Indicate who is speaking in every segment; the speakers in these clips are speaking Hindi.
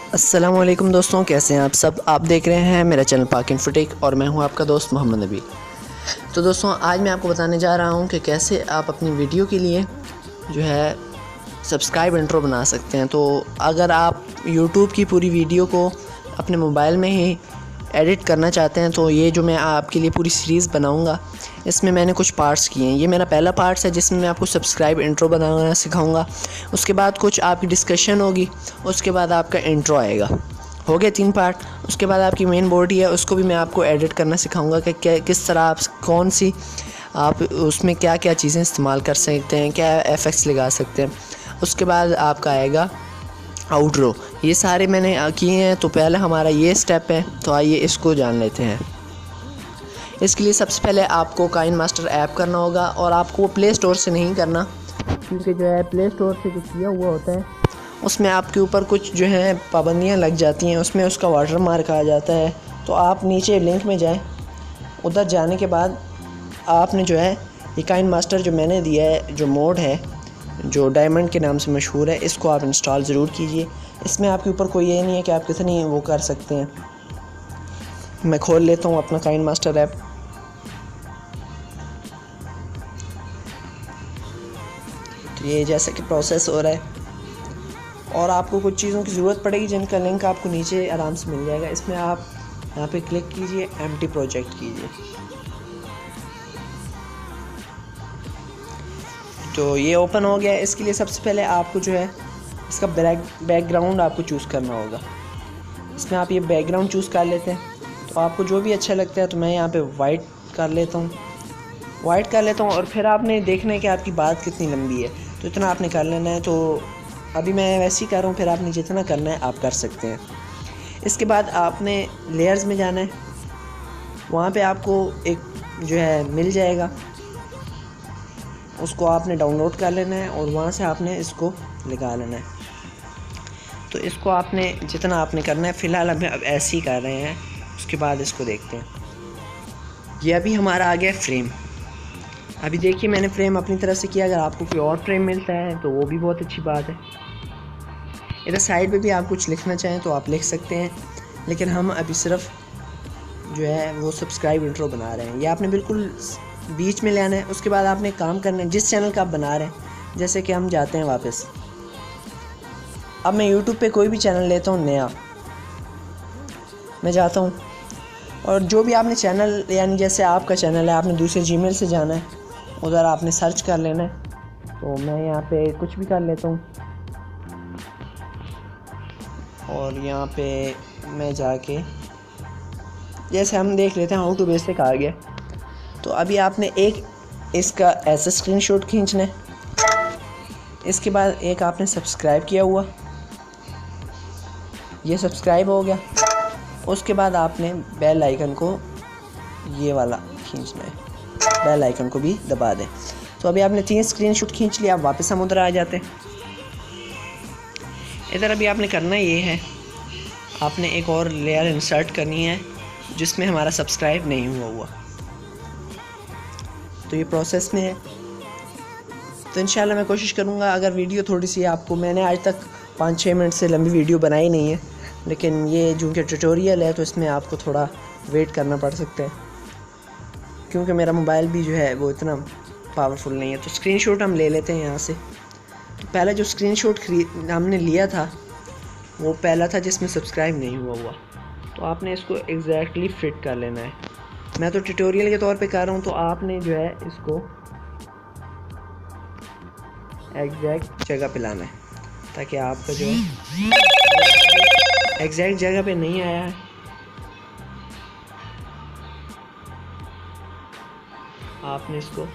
Speaker 1: अस्सलामुअलैकुम दोस्तों, कैसे हैं आप सब। आप देख रहे हैं मेरा चैनल पाक इन्फोटेक और मैं हूं आपका दोस्त मोहम्मद नबी। तो दोस्तों, आज मैं आपको बताने जा रहा हूं कि कैसे आप अपनी वीडियो के लिए जो है सब्सक्राइब इंट्रो बना सकते हैं। तो अगर आप यूट्यूब की पूरी वीडियो को अपने मोबाइल में ही एडिट करना चाहते हैं तो ये जो मैं आपके लिए पूरी सीरीज़ बनाऊंगा, इसमें मैंने कुछ पार्ट्स किए हैं। ये मेरा पहला पार्ट्स है जिसमें मैं आपको सब्सक्राइब इंट्रो बनाना सिखाऊंगा। उसके बाद कुछ आपकी डिस्कशन होगी, उसके बाद आपका इंट्रो आएगा। हो गए 3 पार्ट। उसके बाद आपकी मेन बॉडी है, उसको भी मैं आपको एडिट करना सिखाऊंगा कि किस तरह आप कौन सी आप उसमें क्या क्या चीज़ें इस्तेमाल कर सकते हैं, क्या इफ़ेक्ट्स लगा सकते हैं। उसके बाद आपका आएगा आउटरो। ये सारे मैंने किए हैं। तो पहले हमारा ये स्टेप है, तो आइए इसको जान लेते हैं। इसके लिए सबसे पहले आपको काइन मास्टर ऐप करना होगा और आपको प्ले स्टोर से नहीं करना, क्योंकि जो है प्ले स्टोर से जो किया हुआ होता है उसमें आपके ऊपर कुछ जो है पाबंदियां लग जाती हैं, उसमें उसका वाटर मार्क आ जाता है। तो आप नीचे लिंक में जाएं, उधर जाने के बाद आपने जो है ये काइन मास्टर जो मैंने दिया है, जो मोड है जो डायमंड के नाम से मशहूर है, इसको आप इंस्टॉल ज़रूर कीजिए। इसमें आपके ऊपर कोई ये नहीं है कि आप कितनी वो कर सकते हैं। मैं खोल लेता हूँ अपना काइन मास्टर ऐप। तो ये जैसे कि प्रोसेस हो रहा है और आपको कुछ चीज़ों की ज़रूरत पड़ेगी जिनका लिंक आपको नीचे आराम से मिल जाएगा। इसमें आप यहाँ पे क्लिक कीजिए, एम्प्टी प्रोजेक्ट कीजिए। तो ये ओपन हो गया। इसके लिए सबसे पहले आपको जो है इसका बैकग्राउंड आपको चूज़ करना होगा। इसमें आप ये बैकग्राउंड चूज़ कर लेते हैं। तो आपको जो भी अच्छा लगता है, तो मैं यहाँ पे वाइट कर लेता हूँ और फिर आपने देखना है कि आपकी बात कितनी लंबी है, तो इतना आपने कर लेना है। तो अभी मैं वैसे ही कर रहा हूँ, फिर आपने जितना करना है आप कर सकते हैं। इसके बाद आपने लेयर्स में जाना है, वहाँ पे आपको एक जो है मिल जाएगा, उसको आपने डाउनलोड कर लेना है और वहाँ से आपने इसको लगा लेना है। तो इसको आपने जितना आपने करना है, फ़िलहाल हम अब ऐसे ही कर रहे हैं। उसके बाद इसको देखते हैं। ये अभी हमारा आ गया फ्रेम। अभी देखिए मैंने फ्रेम अपनी तरफ से किया। अगर आपको कोई और फ्रेम मिलता है तो वो भी बहुत अच्छी बात है। इधर साइड पे भी आप कुछ लिखना चाहें तो आप लिख सकते हैं, लेकिन हम अभी सिर्फ जो है वो सब्सक्राइब इंट्रो बना रहे हैं। ये आपने बिल्कुल बीच में ले आना है। उसके बाद आपने काम करना है जिस चैनल का आप बना रहे हैं। जैसे कि हम जाते हैं वापस, अब मैं YouTube पे कोई भी चैनल लेता हूँ नया, मैं जाता हूँ और जो भी आपने चैनल, यानी जैसे आपका चैनल है, आपने दूसरे जीमेल से जाना है, उधर आपने सर्च कर लेना है। तो मैं यहाँ पे कुछ भी कर लेता हूँ और यहाँ पे मैं जाके जैसे हम देख लेते हैं हाउ टू बेसिक आ गया। तो अभी आपने एक इसका ऐसा स्क्रीनशॉट खींचना है। इसके बाद एक आपने सब्सक्राइब किया हुआ, ये सब्सक्राइब हो गया। उसके बाद आपने बेल आइकन को ये वाला खींचना है, बेल आइकन को भी दबा दें। तो अभी आपने 3 स्क्रीनशॉट खींच लिया। अब वापस हम उधर आ जाते हैं। इधर अभी आपने करना ये है, आपने एक और लेयर इंसर्ट करनी है जिसमें हमारा सब्सक्राइब नहीं हुआ। तो ये प्रोसेस में है। तो इंशाल्लाह मैं कोशिश करूँगा, अगर वीडियो थोड़ी सी आपको, मैंने आज तक 5-6 मिनट से लंबी वीडियो बनाई नहीं है, लेकिन ये चूँकि ट्यूटोरियल है तो इसमें आपको थोड़ा वेट करना पड़ सकता है, क्योंकि मेरा मोबाइल भी जो है वो इतना पावरफुल नहीं है। तो स्क्रीनशॉट हम ले लेते हैं यहाँ से। तो पहला जो स्क्रीनशॉट हमने लिया था वो पहला था जिसमें सब्सक्राइब नहीं हुआ। तो आपने इसको एग्जैक्टली फिट कर लेना है। मैं तो ट्यूटोरियल के तौर पे कर रहा हूँ, तो आपने जो है इसको एग्जैक्ट जगह पे लाना है, ताकि आपका जो एग्जैक्ट जगह पे नहीं आया है, आपने इसको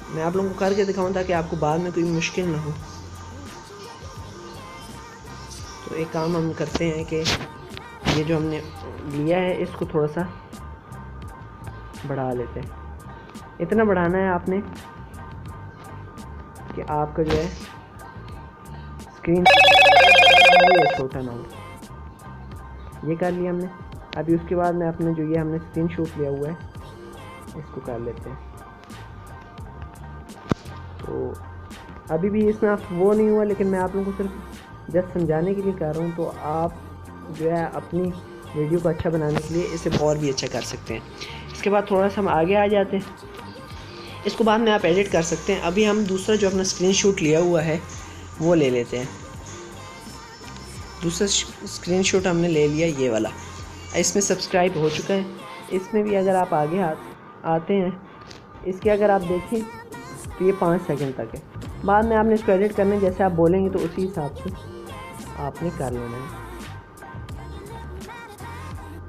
Speaker 1: मैं आप लोगों को करके दिखाऊं ताकि आपको बाद में कोई मुश्किल ना हो। तो एक काम हम करते हैं कि ये जो हमने लिया है इसको थोड़ा सा बढ़ा लेते हैं। इतना बढ़ाना है आपने कि आपका जो है स्क्रीन छोटा ना हो। ये कर लिया हमने। अभी उसके बाद मैं अपने जो ये हमने स्क्रीनशॉट लिया हुआ है इसको कर लेते हैं। तो अभी भी इसमें आप वो नहीं हुआ, लेकिन मैं आप लोगों को सिर्फ जस्ट समझाने के लिए कर रहा हूँ। तो आप जो है अपनी वीडियो को अच्छा बनाने के लिए इसे और भी अच्छा कर सकते हैं। इसके बाद थोड़ा सा हम आगे आ जाते हैं, इसको बाद में आप एडिट कर सकते हैं। अभी हम दूसरा जो अपना स्क्रीनशॉट लिया हुआ है वो ले लेते हैं। दूसरा स्क्रीनशॉट हमने ले लिया ये वाला, इसमें सब्सक्राइब हो चुका है। इसमें भी अगर आप आगे आते हैं, इसके अगर आप देखें तो ये 5 सेकंड तक है। बाद में आपने इसको एडिट करना है, जैसे आप बोलेंगे तो उसी हिसाब से आपने कर लेना है।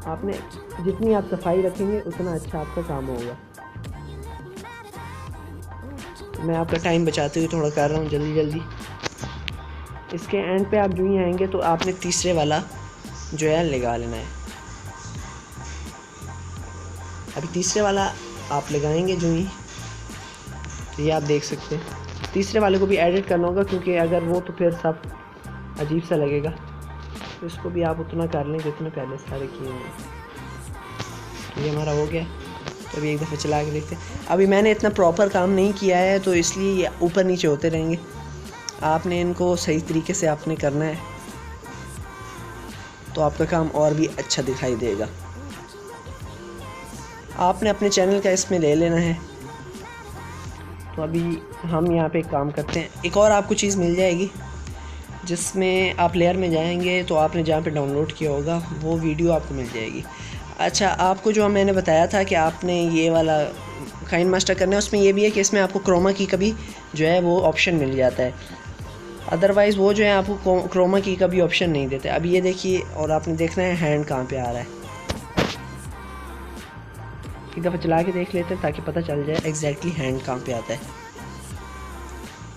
Speaker 1: आपने जितनी आप सफाई रखेंगे उतना अच्छा आपका काम होगा। तो मैं आपका टाइम बचाते हुए थोड़ा कर रहा हूँ जल्दी जल्दी। इसके एंड पे आप जो ही आएंगे तो आपने तीसरे वाला जो है लगा लेना है। अभी तीसरे वाला आप लगाएंगे जो ही, तो ये आप देख सकते हैं। तीसरे वाले को भी एडिट करना होगा, क्योंकि अगर वो तो फिर सब अजीब सा लगेगा। तो इसको भी आप उतना कर लें जितना पहले सारे किए होंगे। तो ये हमारा हो गया। तो अभी एक दफ़ा चला के देखते हैं। अभी मैंने इतना प्रॉपर काम नहीं किया है, तो इसलिए ये ऊपर नीचे होते रहेंगे। आपने इनको सही तरीके से आपने करना है, तो आपका काम और भी अच्छा दिखाई देगा। आपने अपने चैनल का इसमें ले लेना है। तो अभी हम यहाँ पे एक काम करते हैं, एक और आपको चीज़ मिल जाएगी जिसमें आप लेयर में जाएंगे तो आपने जहाँ पे डाउनलोड किया होगा वो वीडियो आपको मिल जाएगी। अच्छा, आपको जो मैंने बताया था कि आपने ये वाला काइनमास्टर करना है, उसमें ये भी है कि इसमें आपको क्रोमा की का भी जो है वो ऑप्शन मिल जाता है। अदरवाइज़ वो जो है आपको क्रोमा की का भी ऑप्शन नहीं देते। अभी ये देखिए, और आपने देखना है हैंड कहाँ पे आ रहा है। एक दफ़ा चला के देख लेते हैं ताकि पता चल जाए एग्जैक्टली हैंड कहाँ पे आता है।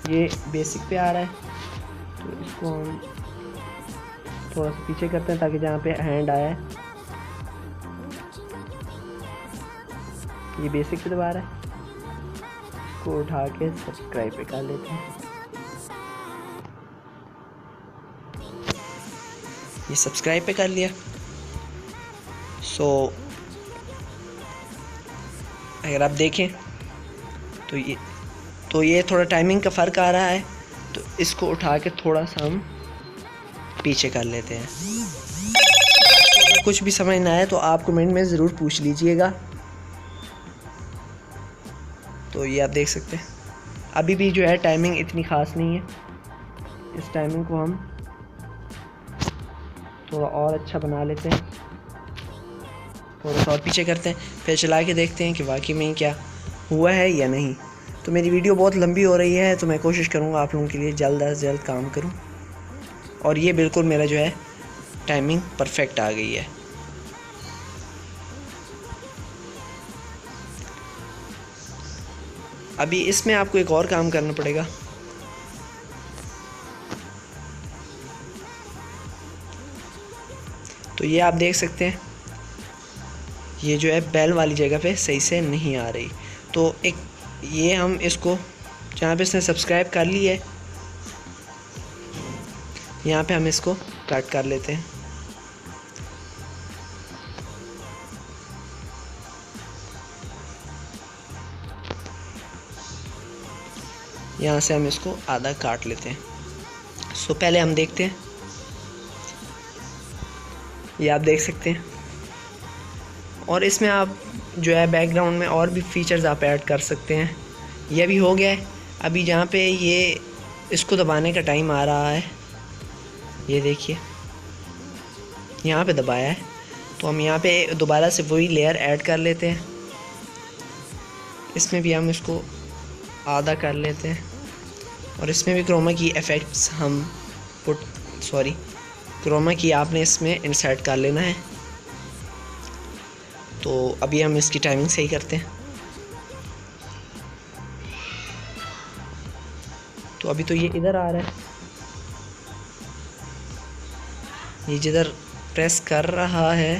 Speaker 1: ये बेसिक पे आ रहा है, तो इसको हम थोड़ा सा पीछे करते हैं ताकि जहाँ पे हैंड आया है ये बेसिक पे दबा रहा है। इसको उठा के सब्सक्राइब पे कर लेते हैं। ये सब्सक्राइब पे कर लिया। अगर आप देखें तो ये थोड़ा टाइमिंग का फ़र्क आ रहा है, तो इसको उठा के थोड़ा सा हम पीछे कर लेते हैं। कुछ भी समझ ना आए तो आप कमेंट में ज़रूर पूछ लीजिएगा। तो ये आप देख सकते हैं अभी भी जो है टाइमिंग इतनी ख़ास नहीं है। इस टाइमिंग को हम थोड़ा और अच्छा बना लेते हैं, थोड़ा सा और पीछे करते हैं, फिर चला के देखते हैं कि वाकई में क्या हुआ है या नहीं। तो मेरी वीडियो बहुत लंबी हो रही है, तो मैं कोशिश करूँगा आप लोगों के लिए जल्द से जल्द काम करूँ। और ये बिल्कुल मेरा जो है टाइमिंग परफेक्ट आ गई है। अभी इसमें आपको एक और काम करना पड़ेगा। तो ये आप देख सकते हैं ये जो है बेल वाली जगह पे सही से नहीं आ रही। तो एक ये हम इसको जहाँ पे इसने सब्सक्राइब कर ली है, यहाँ पे हम इसको कट कर लेते हैं। यहाँ से हम इसको आधा काट लेते हैं। सो पहले हम देखते हैं, ये आप देख सकते हैं। और इसमें आप जो है बैकग्राउंड में और भी फीचर्स आप ऐड कर सकते हैं। यह भी हो गया है। अभी जहाँ पे ये इसको दबाने का टाइम आ रहा है, ये देखिए यहाँ पे दबाया है, तो हम यहाँ पे दोबारा से वही लेयर ऐड कर लेते हैं। इसमें भी हम इसको आधा कर लेते हैं और इसमें भी क्रोमा की इफ़ेक्ट्स हम क्रोमा की आपने इसमें इंसर्ट कर लेना है। तो अभी हम इसकी टाइमिंग सही करते हैं। तो अभी तो ये इधर आ रहा है, ये जिधर प्रेस कर रहा है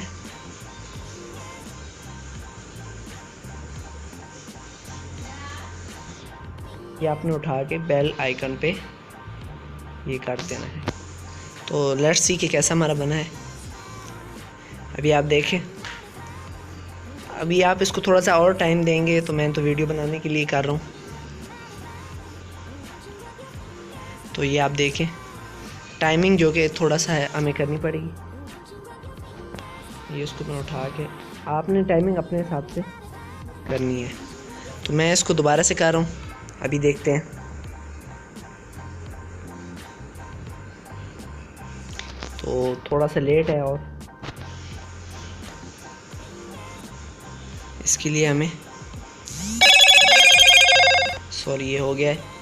Speaker 1: ये आपने उठा के बेल आइकन पे ये कर देना है। तो लेट्स सी कि कैसा हमारा बना है। अभी आप देखें, अभी आप इसको थोड़ा सा और टाइम देंगे तो मैं तो वीडियो बनाने के लिए कर रहा हूँ। तो ये आप देखें टाइमिंग जो कि थोड़ा सा है हमें करनी पड़ेगी। ये इसको मैं उठा के, आपने टाइमिंग अपने हिसाब से करनी है। तो मैं इसको दोबारा से कर रहा हूँ, अभी देखते हैं। तो थोड़ा सा लेट है और इसके लिए हमें सॉरी ये हो गया है।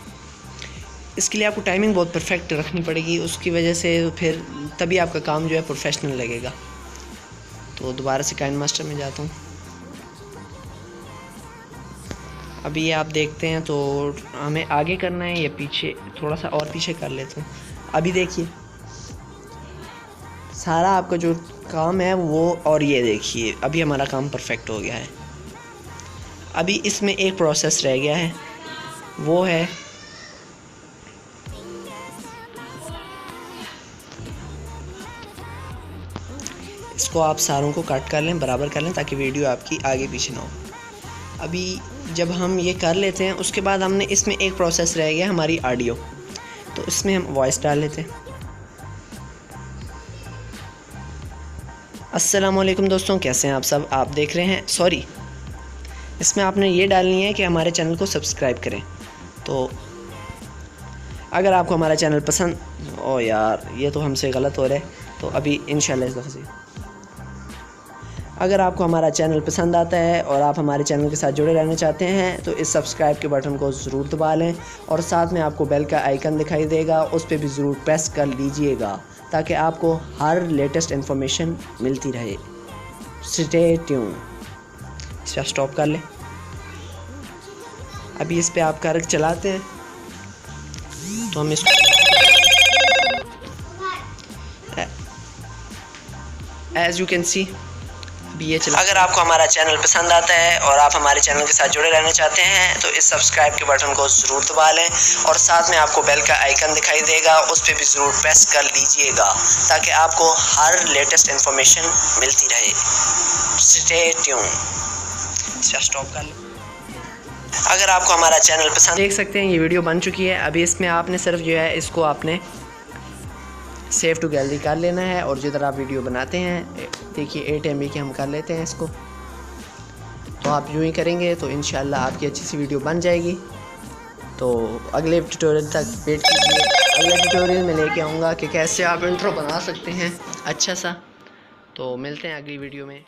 Speaker 1: इसके लिए आपको टाइमिंग बहुत परफेक्ट रखनी पड़ेगी, उसकी वजह से फिर तभी आपका काम जो है प्रोफेशनल लगेगा। तो दोबारा से काइन मास्टर में जाता हूँ। अभी ये आप देखते हैं तो हमें आगे करना है या पीछे, थोड़ा सा और पीछे कर लेते हैं। अभी देखिए सारा आपका जो काम है वो, और ये देखिए अभी हमारा काम परफेक्ट हो गया है। अभी इसमें एक प्रोसेस रह गया है, वो है इसको आप सारों को कट कर लें, बराबर कर लें ताकि वीडियो आपकी आगे पीछे ना हो। अभी जब हम ये कर लेते हैं उसके बाद हमने इसमें एक प्रोसेस रह गया हमारी ऑडियो, तो इसमें हम वॉइस डाल लेते हैं। अस्सलाम वालेकुम दोस्तों, कैसे हैं आप सब। आप देख रहे हैं, सॉरी इसमें आपने ये डालनी है कि हमारे चैनल को सब्सक्राइब करें। तो अगर आपको हमारा चैनल पसंद, ओ यार ये तो हमसे गलत हो रहा है, तो अभी इंशाल्लाह इस दफ़े अगर आपको हमारा चैनल पसंद आता है और आप हमारे चैनल के साथ जुड़े रहना चाहते हैं तो इस सब्सक्राइब के बटन को ज़रूर दबा लें और साथ में आपको बेल का आइकन दिखाई देगा, उस पर भी ज़रूर प्रेस कर लीजिएगा ताकि आपको हर लेटेस्ट इन्फॉर्मेशन मिलती रहे। Stay tune. इसका स्टॉप कर लें। अभी इस पर आप कर चलाते हैं तो हम इसको एज यू कैन सी ये चला। अगर आपको हमारा चैनल पसंद आता है और आप हमारे चैनल के साथ जुड़े रहना चाहते हैं तो इस सब्सक्राइब के बटन को ज़रूर दबा लें और साथ में आपको बेल का आइकन दिखाई देगा, उस पर भी ज़रूर प्रेस कर लीजिएगा ताकि आपको हर लेटेस्ट इन्फॉर्मेशन मिलती रहे। Stay tune. इसका स्टॉप कर लें। अगर आपको हमारा चैनल पसंद, देख सकते हैं ये वीडियो बन चुकी है। अभी इसमें आपने सिर्फ जो है इसको आपने सेव टू गैलरी कर लेना है और जिधर आप वीडियो बनाते हैं, देखिए 8 MB की हम कर लेते हैं इसको। तो आप यूँ ही करेंगे तो इंशाल्लाह आपकी अच्छी सी वीडियो बन जाएगी। तो अगले ट्यूटोरियल तक वेट कीजिए, अगले ट्यूटोरियल में लेके आऊँगा कि कैसे आप इंट्रो बना सकते हैं अच्छा सा। तो मिलते हैं अगली वीडियो में।